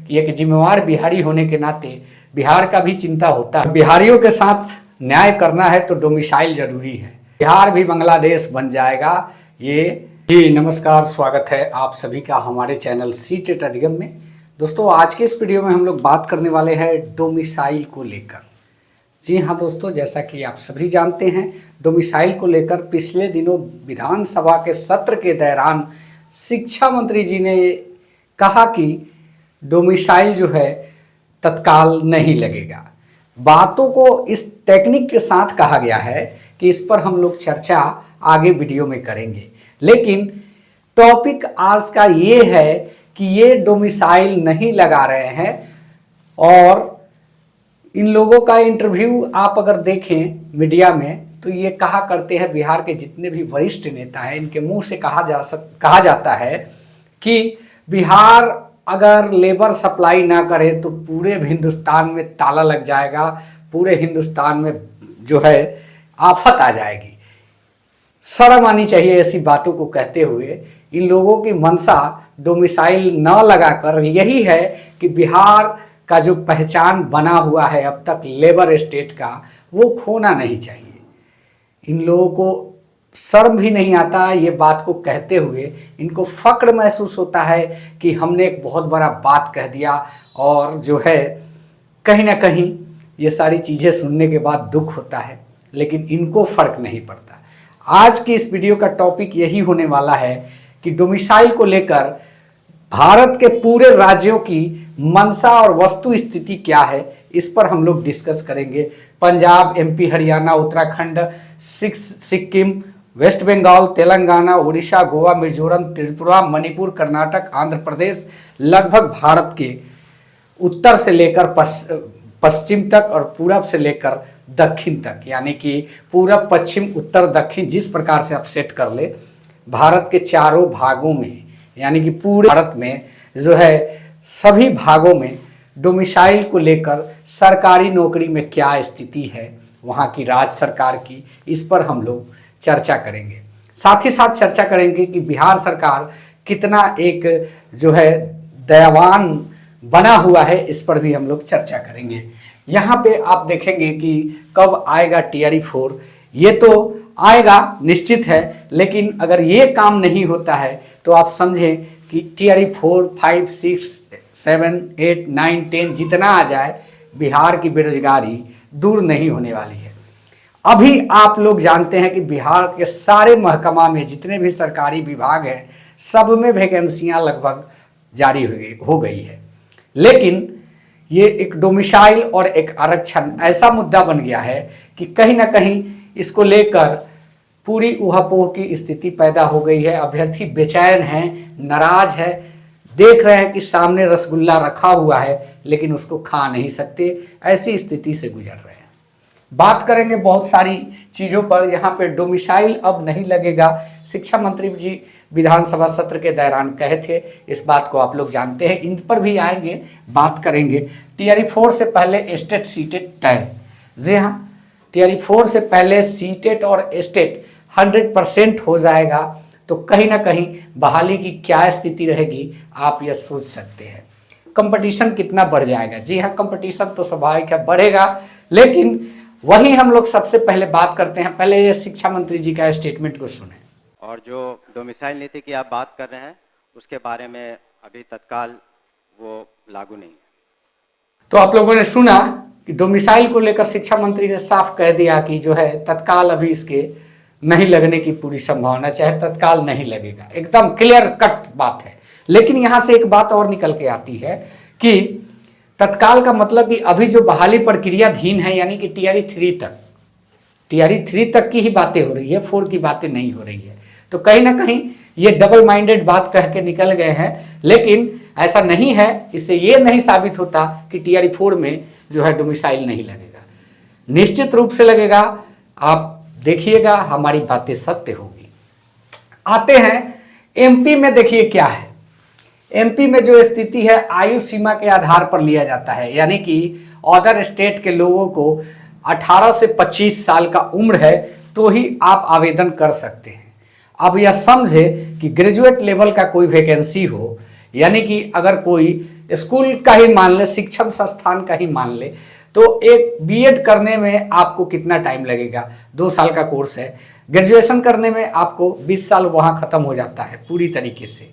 कि एक जिम्मेवार बिहारी होने के नाते बिहार का भी चिंता होता है। बिहारियों के साथ न्याय करना है तो डोमिसाइल जरूरी है, बिहार भी बांग्लादेश बन जाएगा। ये जी नमस्कार, स्वागत है आप सभी का हमारे चैनल सीटेट अधिगम में। दोस्तों, आज के इस वीडियो में हम लोग बात करने वाले हैं डोमिसाइल को लेकर। जी हाँ दोस्तों, जैसा कि आप सभी जानते हैं, डोमिसाइल को लेकर पिछले दिनों विधानसभा के सत्र के दौरान शिक्षा मंत्री जी ने कहा कि डोमिसाइल जो है तत्काल नहीं लगेगा। बातों को इस टेक्निक के साथ कहा गया है कि इस पर हम लोग चर्चा आगे वीडियो में करेंगे, लेकिन टॉपिक आज का ये है कि ये डोमिसाइल नहीं लगा रहे हैं। और इन लोगों का इंटरव्यू आप अगर देखें मीडिया में तो ये कहा करते हैं, बिहार के जितने भी वरिष्ठ नेता हैं इनके मुंह से कहा जाता है कि बिहार अगर लेबर सप्लाई ना करे तो पूरे हिंदुस्तान में ताला लग जाएगा, पूरे हिंदुस्तान में जो है आफत आ जाएगी। शर्म आनी चाहिए ऐसी बातों को कहते हुए। इन लोगों की मंशा डोमिसाइल न लगाकर यही है कि बिहार का जो पहचान बना हुआ है अब तक लेबर स्टेट का, वो खोना नहीं चाहिए। इन लोगों को शर्म भी नहीं आता ये बात को कहते हुए। इनको फक्र महसूस होता है कि हमने एक बहुत बड़ा बात कह दिया, और जो है कहीं ना कहीं ये सारी चीज़ें सुनने के बाद दुख होता है, लेकिन इनको फर्क नहीं पड़ता। आज की इस वीडियो का टॉपिक यही होने वाला है कि डोमिसाइल को लेकर भारत के पूरे राज्यों की मंशा और वस्तु स्थिति क्या है, इस पर हम लोग डिस्कस करेंगे। पंजाब, एमपी, हरियाणा, उत्तराखंड, सिक्किम, वेस्ट बंगाल, तेलंगाना, उड़ीसा, गोवा, मिजोरम, त्रिपुरा, मणिपुर, कर्नाटक, आंध्र प्रदेश, लगभग भारत के उत्तर से लेकर पश्चिम तक और पूरब से लेकर दक्षिण तक, यानी कि पूरब, पश्चिम, उत्तर, दक्षिण, जिस प्रकार से आप सेट कर ले, भारत के चारों भागों में, यानी कि पूरे भारत में जो है सभी भागों में डोमिसाइल को लेकर सरकारी नौकरी में क्या स्थिति है, वहाँ की राज्य सरकार की, इस पर हम लोग चर्चा करेंगे। साथ ही साथ चर्चा करेंगे कि बिहार सरकार कितना एक जो है दयावान बना हुआ है, इस पर भी हम लोग चर्चा करेंगे। यहाँ पे आप देखेंगे कि कब आएगा TRE 4, ये तो आएगा निश्चित है, लेकिन अगर ये काम नहीं होता है तो आप समझें कि TRE 4, 5, 6, 7, 8, 9, 10 जितना आ जाए, बिहार की बेरोजगारी दूर नहीं होने वाली है। अभी आप लोग जानते हैं कि बिहार के सारे महकमा में जितने भी सरकारी विभाग हैं, सब में वैकेंसियां लगभग जारी हो गई है, लेकिन ये एक डोमिसाइल और एक आरक्षण ऐसा मुद्दा बन गया है कि कहीं ना कहीं इसको लेकर पूरी उहापोह की स्थिति पैदा हो गई है। अभ्यर्थी बेचैन हैं, नाराज है, देख रहे हैं कि सामने रसगुल्ला रखा हुआ है लेकिन उसको खा नहीं सकते, ऐसी स्थिति से गुजर रहे हैं। बात करेंगे बहुत सारी चीज़ों पर। यहाँ पे डोमिसाइल अब नहीं लगेगा, शिक्षा मंत्री जी विधानसभा सत्र के दौरान कहे थे, इस बात को आप लोग जानते हैं। इन पर भी आएंगे, बात करेंगे। TRE 4 से पहले स्टेट सीटेट तय। जी हाँ, TRE 4 से पहले सीटेट और स्टेट 100% हो जाएगा तो कहीं ना कहीं बहाली की क्या स्थिति रहेगी, आप यह सोच सकते हैं। कंपटीशन कितना बढ़ जाएगा। जी हाँ, कंपटीशन तो स्वाभाविक है, बढ़ेगा, लेकिन वही हम लोग सबसे पहले बात करते हैं। पहले ये शिक्षा मंत्री जी का स्टेटमेंट को सुने। और जो डोमिसाइल नीति की आप बात कर रहे हैं उसके बारे में अभी तत्काल वो लागू नहीं है। तो आप लोगों ने सुना कि डोमिसाइल को लेकर शिक्षा मंत्री ने साफ कह दिया कि जो है तत्काल अभी इसके नहीं लगने की पूरी संभावना, चाहे तत्काल नहीं लगेगा, एकदम क्लियर कट बात है। लेकिन यहाँ से एक बात और निकल के आती है कि तत्काल का मतलब कि अभी जो बहाली प्रक्रियाधीन है, यानी कि TRE 3 तक की ही बातें हो रही है, 4 की बातें नहीं हो रही है। तो कहीं ना कहीं ये डबल माइंडेड बात कह के निकल गए हैं, लेकिन ऐसा नहीं है। इससे ये नहीं साबित होता कि TRE 4 में जो है डोमिसाइल नहीं लगेगा, निश्चित रूप से लगेगा। आप देखिएगा, हमारी बातें सत्य होगी। आते हैं MP में, देखिए क्या है। MP में जो स्थिति है, आयु सीमा के आधार पर लिया जाता है, यानी कि अदर स्टेट के लोगों को 18 से 25 साल का उम्र है तो ही आप आवेदन कर सकते हैं। अब यह समझे कि ग्रेजुएट लेवल का कोई वैकेंसी हो यानी कि अगर कोई स्कूल का ही मान ले, शिक्षण संस्थान का ही मान ले, तो एक बीएड करने में आपको कितना टाइम लगेगा? 2 साल का कोर्स है। ग्रेजुएशन करने में आपको 20 साल वहाँ ख़त्म हो जाता है पूरी तरीके से।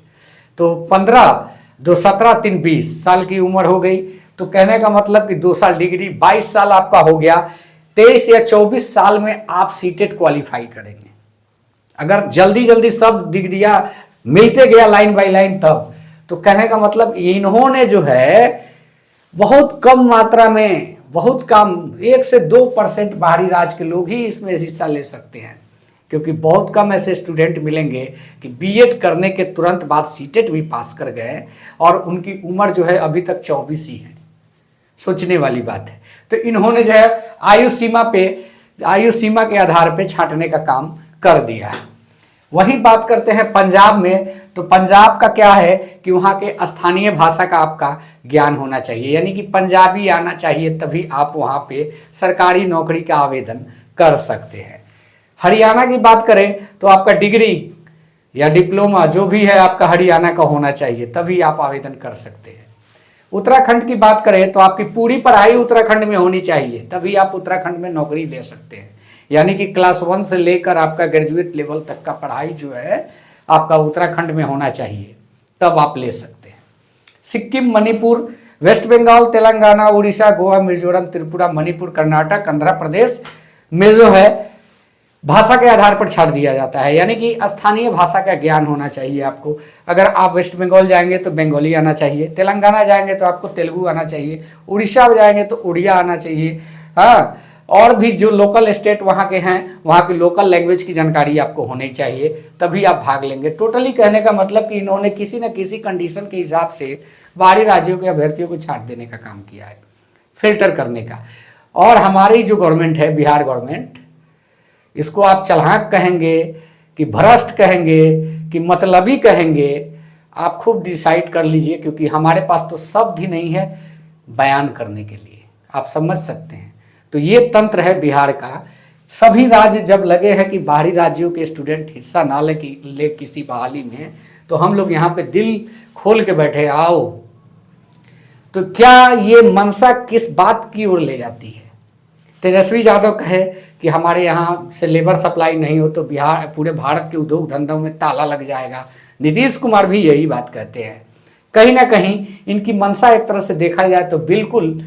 तो 15 2 17 3 20 साल की उम्र हो गई। तो कहने का मतलब कि 2 साल डिग्री, 22 साल आपका हो गया। 23 या 24 साल में आप सीटेट क्वालिफाई करेंगे। अगर जल्दी जल्दी सब डिग्रियां मिलते गया लाइन बाय लाइन तब, तो कहने का मतलब इन्होंने जो है बहुत कम मात्रा में, बहुत कम 1 से 2% बाहरी राज्य के लोग ही इसमें हिस्सा ले सकते हैं, क्योंकि बहुत कम ऐसे स्टूडेंट मिलेंगे कि बीएड करने के तुरंत बाद सीटेट भी पास कर गए और उनकी उम्र जो है अभी तक 24 ही है। सोचने वाली बात है। तो इन्होंने जो है आयु सीमा के आधार पे छांटने का काम कर दिया है। वहीं बात करते हैं पंजाब में, तो पंजाब का क्या है कि वहाँ के स्थानीय भाषा का आपका ज्ञान होना चाहिए, यानी कि पंजाबी आना चाहिए, तभी आप वहाँ पे सरकारी नौकरी का आवेदन कर सकते हैं। हरियाणा की बात करें तो आपका डिग्री या डिप्लोमा जो भी है आपका हरियाणा का होना चाहिए, तभी आप आवेदन कर सकते हैं। उत्तराखंड की बात करें तो आपकी पूरी पढ़ाई उत्तराखंड में होनी चाहिए, तभी आप उत्तराखंड में नौकरी ले सकते हैं। यानी कि क्लास 1 से लेकर आपका ग्रेजुएट लेवल तक का पढ़ाई जो है आपका उत्तराखंड में होना चाहिए, तब आप ले सकते हैं। सिक्किम, मणिपुर, वेस्ट बंगाल, तेलंगाना, उड़ीसा, गोवा, मिजोरम, त्रिपुरा, मणिपुर, कर्नाटक, आंध्र प्रदेश में जो है भाषा के आधार पर छाट दिया जाता है, यानी कि स्थानीय भाषा का ज्ञान होना चाहिए आपको। अगर आप वेस्ट बंगाल जाएंगे तो बंगाली आना चाहिए, तेलंगाना जाएंगे तो आपको तेलुगु आना चाहिए, उड़ीसा जाएंगे तो उड़िया आना चाहिए। हाँ, और भी जो लोकल स्टेट वहाँ के हैं, वहाँ की लोकल लैंग्वेज की जानकारी आपको होनी चाहिए, तभी आप भाग लेंगे। टोटली कहने का मतलब कि इन्होंने किसी न किसी कंडीशन के हिसाब से बाहरी राज्यों के अभ्यर्थियों को छाट देने का काम किया है, फिल्टर करने का। और हमारी जो गवर्नमेंट है, बिहार गवर्नमेंट, इसको आप चालाक कहेंगे कि भ्रष्ट कहेंगे कि मतलबी कहेंगे, आप खूब डिसाइड कर लीजिए, क्योंकि हमारे पास तो शब्द ही नहीं है बयान करने के लिए, आप समझ सकते हैं। तो ये तंत्र है बिहार का। सभी राज्य जब लगे हैं कि बाहरी राज्यों के स्टूडेंट हिस्सा ना ले किसी बहाली में, तो हम लोग यहाँ पे दिल खोल के बैठे, आओ। तो क्या ये मंशा किस बात की ओर ले जाती है? तेजस्वी यादव कहे कि हमारे यहाँ से लेबर सप्लाई नहीं हो तो बिहार, पूरे भारत के उद्योग धंधों में ताला लग जाएगा। नीतीश कुमार भी यही बात कहते हैं। कहीं ना कहीं इनकी मंशा एक तरह से देखा जाए तो बिल्कुल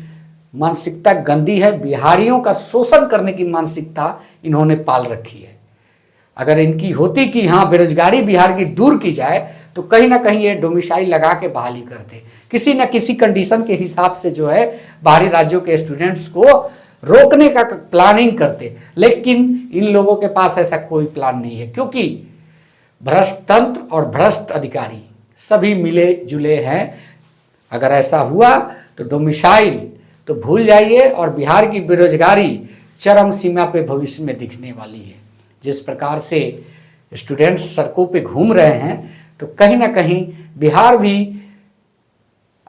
मानसिकता गंदी है। बिहारियों का शोषण करने की मानसिकता इन्होंने पाल रखी है। अगर इनकी होती कि हाँ बेरोजगारी बिहार की दूर की जाए, तो कहीं ना कहीं ये डोमिसाइल लगा के बहाली करते, किसी न किसी कंडीशन के हिसाब से जो है बाहरी राज्यों के स्टूडेंट्स को रोकने का प्लानिंग करते। लेकिन इन लोगों के पास ऐसा कोई प्लान नहीं है, क्योंकि भ्रष्ट तंत्र और भ्रष्ट अधिकारी सभी मिले जुले हैं। अगर ऐसा हुआ तो डोमिसाइल तो भूल जाइए, और बिहार की बेरोजगारी चरम सीमा पे भविष्य में दिखने वाली है। जिस प्रकार से स्टूडेंट्स सड़कों पे घूम रहे हैं, तो कहीं ना कहीं बिहार भी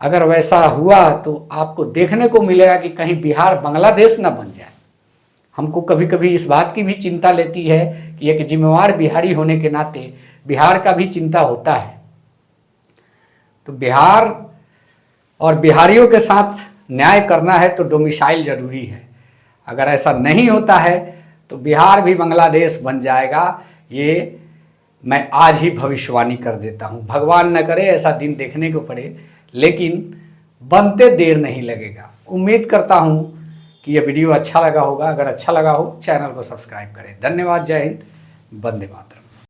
अगर वैसा हुआ तो आपको देखने को मिलेगा कि कहीं बिहार बांग्लादेश ना बन जाए। हमको कभी कभी इस बात की भी चिंता लेती है कि एक जिम्मेवार बिहारी होने के नाते बिहार का भी चिंता होता है। तो बिहार और बिहारियों के साथ न्याय करना है तो डोमिसाइल जरूरी है। अगर ऐसा नहीं होता है तो बिहार भी बांग्लादेश बन जाएगा। ये मैं आज ही भविष्यवाणी कर देता हूँ। भगवान न करे ऐसा दिन देखने को पड़े, लेकिन बनते देर नहीं लगेगा। उम्मीद करता हूँ कि यह वीडियो अच्छा लगा होगा। अगर अच्छा लगा हो चैनल को सब्सक्राइब करें। धन्यवाद। जय हिंद। वंदे मातरम।